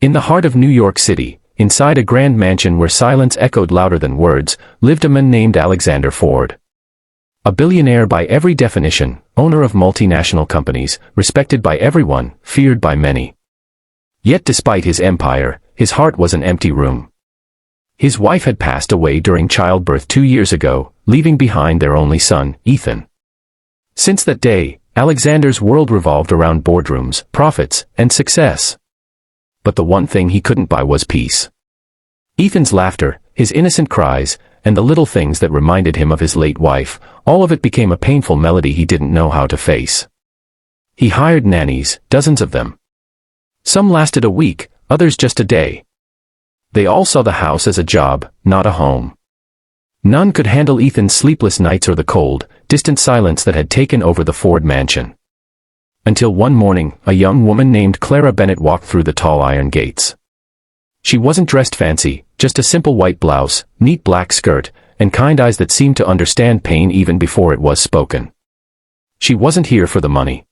In the heart of New York City, inside a grand mansion where silence echoed louder than words, lived a man named Alexander Ford. A billionaire by every definition, owner of multinational companies, respected by everyone, feared by many. Yet despite his empire, his heart was an empty room. His wife had passed away during childbirth 2 years ago, leaving behind their only son, Ethan. Since that day, Alexander's world revolved around boardrooms, profits, and success. But the one thing he couldn't buy was peace. Ethan's laughter, his innocent cries, and the little things that reminded him of his late wife, all of it became a painful melody he didn't know how to face. He hired nannies, dozens of them. Some lasted a week, others just a day. They all saw the house as a job, not a home. None could handle Ethan's sleepless nights or the cold, distant silence that had taken over the Ford mansion. Until one morning, a young woman named Clara Bennett walked through the tall iron gates. She wasn't dressed fancy, just a simple white blouse, neat black skirt, and kind eyes that seemed to understand pain even before it was spoken. She wasn't here for the money.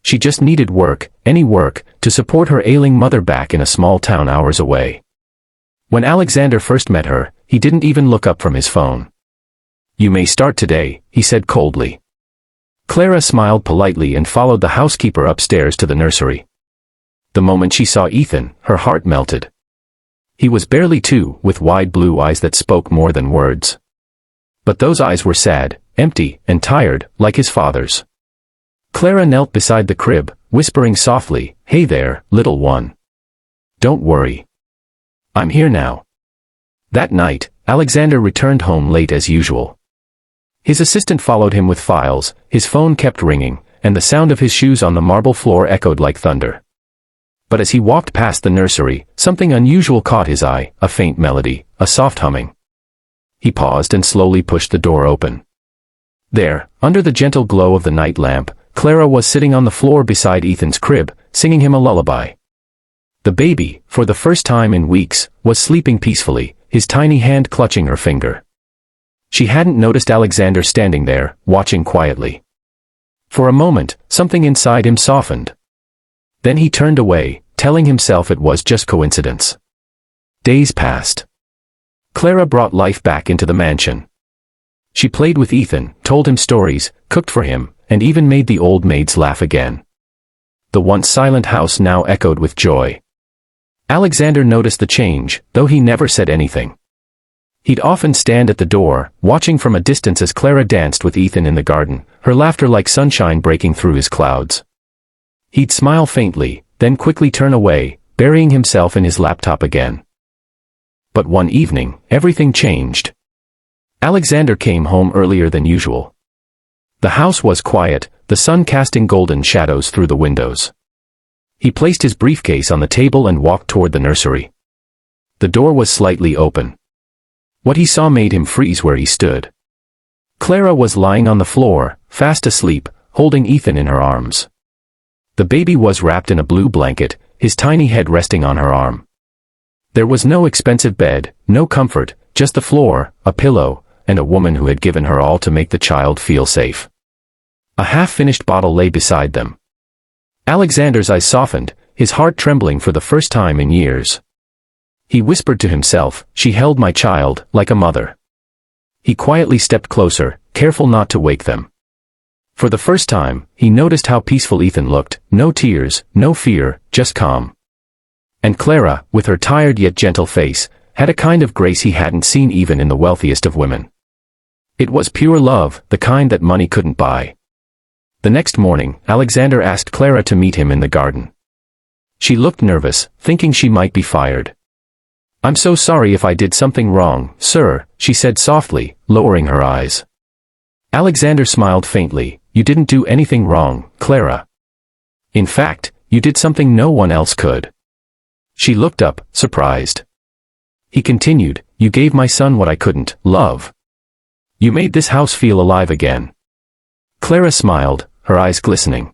She just needed work, any work, to support her ailing mother back in a small town hours away. When Alexander first met her, he didn't even look up from his phone. "You may start today," he said coldly. Clara smiled politely and followed the housekeeper upstairs to the nursery. The moment she saw Ethan, her heart melted. He was barely 2, with wide blue eyes that spoke more than words. But those eyes were sad, empty, and tired, like his father's. Clara knelt beside the crib, whispering softly, "Hey there, little one. Don't worry. I'm here now." That night, Alexander returned home late as usual. His assistant followed him with files, his phone kept ringing, and the sound of his shoes on the marble floor echoed like thunder. But as he walked past the nursery, something unusual caught his eye, a faint melody, a soft humming. He paused and slowly pushed the door open. There, under the gentle glow of the night lamp, Clara was sitting on the floor beside Ethan's crib, singing him a lullaby. The baby, for the first time in weeks, was sleeping peacefully, his tiny hand clutching her finger. She hadn't noticed Alexander standing there, watching quietly. For a moment, something inside him softened. Then he turned away, telling himself it was just coincidence. Days passed. Clara brought life back into the mansion. She played with Ethan, told him stories, cooked for him, and even made the old maids laugh again. The once silent house now echoed with joy. Alexander noticed the change, though he never said anything. He'd often stand at the door, watching from a distance as Clara danced with Ethan in the garden, her laughter like sunshine breaking through his clouds. He'd smile faintly, then quickly turn away, burying himself in his laptop again. But one evening, everything changed. Alexander came home earlier than usual. The house was quiet, the sun casting golden shadows through the windows. He placed his briefcase on the table and walked toward the nursery. The door was slightly open. What he saw made him freeze where he stood. Clara was lying on the floor, fast asleep, holding Ethan in her arms. The baby was wrapped in a blue blanket, his tiny head resting on her arm. There was no expensive bed, no comfort, just the floor, a pillow, and a woman who had given her all to make the child feel safe. A half-finished bottle lay beside them. Alexander's eyes softened, his heart trembling for the first time in years. He whispered to himself, "She held my child, like a mother." He quietly stepped closer, careful not to wake them. For the first time, he noticed how peaceful Ethan looked, no tears, no fear, just calm. And Clara, with her tired yet gentle face, had a kind of grace he hadn't seen even in the wealthiest of women. It was pure love, the kind that money couldn't buy. The next morning, Alexander asked Clara to meet him in the garden. She looked nervous, thinking she might be fired. "I'm so sorry if I did something wrong, sir," she said softly, lowering her eyes. Alexander smiled faintly. "You didn't do anything wrong, Clara. In fact, you did something no one else could." She looked up, surprised. He continued, "You gave my son what I couldn't, love. You made this house feel alive again." Clara smiled, her eyes glistening.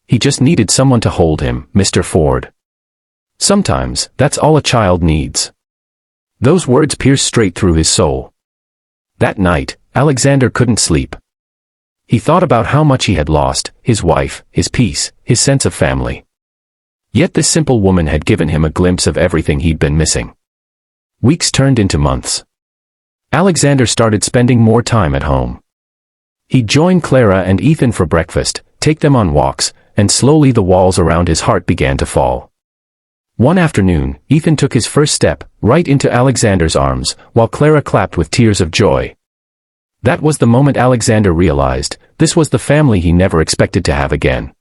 "He just needed someone to hold him, Mr. Ford. Sometimes, that's all a child needs." Those words pierced straight through his soul. That night, Alexander couldn't sleep. He thought about how much he had lost, his wife, his peace, his sense of family. Yet this simple woman had given him a glimpse of everything he'd been missing. Weeks turned into months. Alexander started spending more time at home. He'd join Clara and Ethan for breakfast, take them on walks, and slowly the walls around his heart began to fall. One afternoon, Ethan took his first step, right into Alexander's arms, while Clara clapped with tears of joy. That was the moment Alexander realized, this was the family he never expected to have again.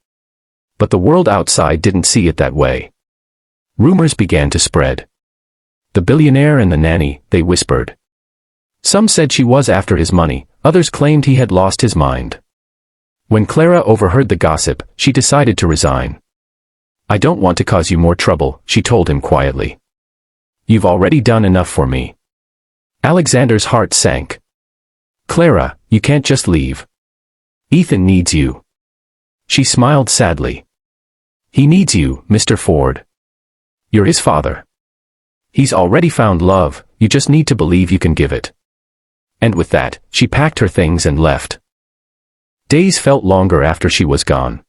But the world outside didn't see it that way. Rumors began to spread. The billionaire and the nanny, they whispered. Some said she was after his money, others claimed he had lost his mind. When Clara overheard the gossip, she decided to resign. I don't want to cause you more trouble, she told him quietly. You've already done enough for me. Alexander's heart sank. Clara, you can't just leave. Ethan needs you. She smiled sadly. He needs you, Mr. Ford. You're his father. He's already found love, you just need to believe you can give it. And with that, she packed her things and left. Days felt longer after she was gone.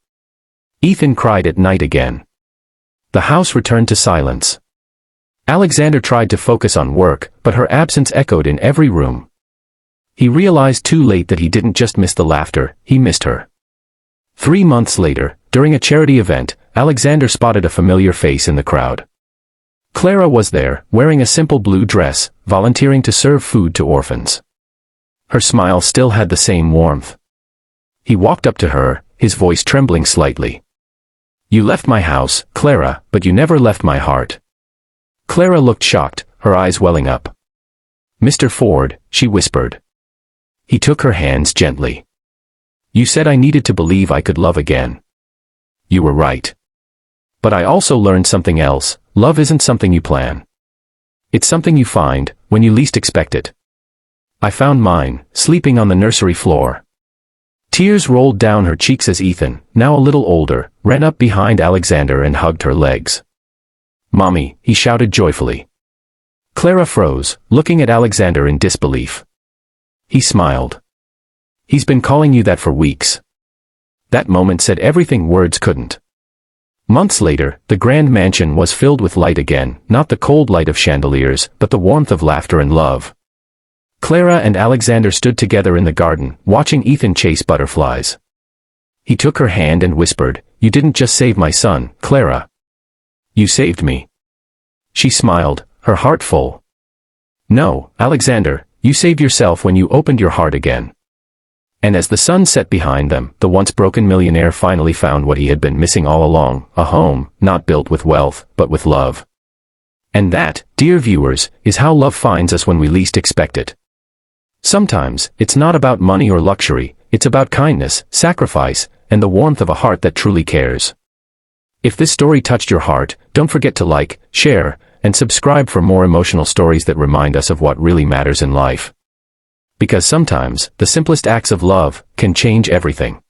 Ethan cried at night again. The house returned to silence. Alexander tried to focus on work, but her absence echoed in every room. He realized too late that he didn't just miss the laughter, he missed her. 3 months later, during a charity event, Alexander spotted a familiar face in the crowd. Clara was there, wearing a simple blue dress, volunteering to serve food to orphans. Her smile still had the same warmth. He walked up to her, his voice trembling slightly. You left my house, Clara, but you never left my heart. Clara looked shocked, her eyes welling up. Mr. Ford, she whispered. He took her hands gently. You said I needed to believe I could love again. You were right. But I also learned something else. Love isn't something you plan. It's something you find, when you least expect it. I found mine, sleeping on the nursery floor. Tears rolled down her cheeks as Ethan, now a little older, ran up behind Alexander and hugged her legs. Mommy, he shouted joyfully. Clara froze, looking at Alexander in disbelief. He smiled. He's been calling you that for weeks. That moment said everything words couldn't. Months later, the grand mansion was filled with light again, not the cold light of chandeliers, but the warmth of laughter and love. Clara and Alexander stood together in the garden, watching Ethan chase butterflies. He took her hand and whispered, You didn't just save my son, Clara. You saved me. She smiled, her heart full. No, Alexander, you saved yourself when you opened your heart again. And as the sun set behind them, the once broken millionaire finally found what he had been missing all along, a home, not built with wealth, but with love. And that, dear viewers, is how love finds us when we least expect it. Sometimes, it's not about money or luxury, it's about kindness, sacrifice, and the warmth of a heart that truly cares. If this story touched your heart, don't forget to like, share, and subscribe for more emotional stories that remind us of what really matters in life. Because sometimes, the simplest acts of love can change everything.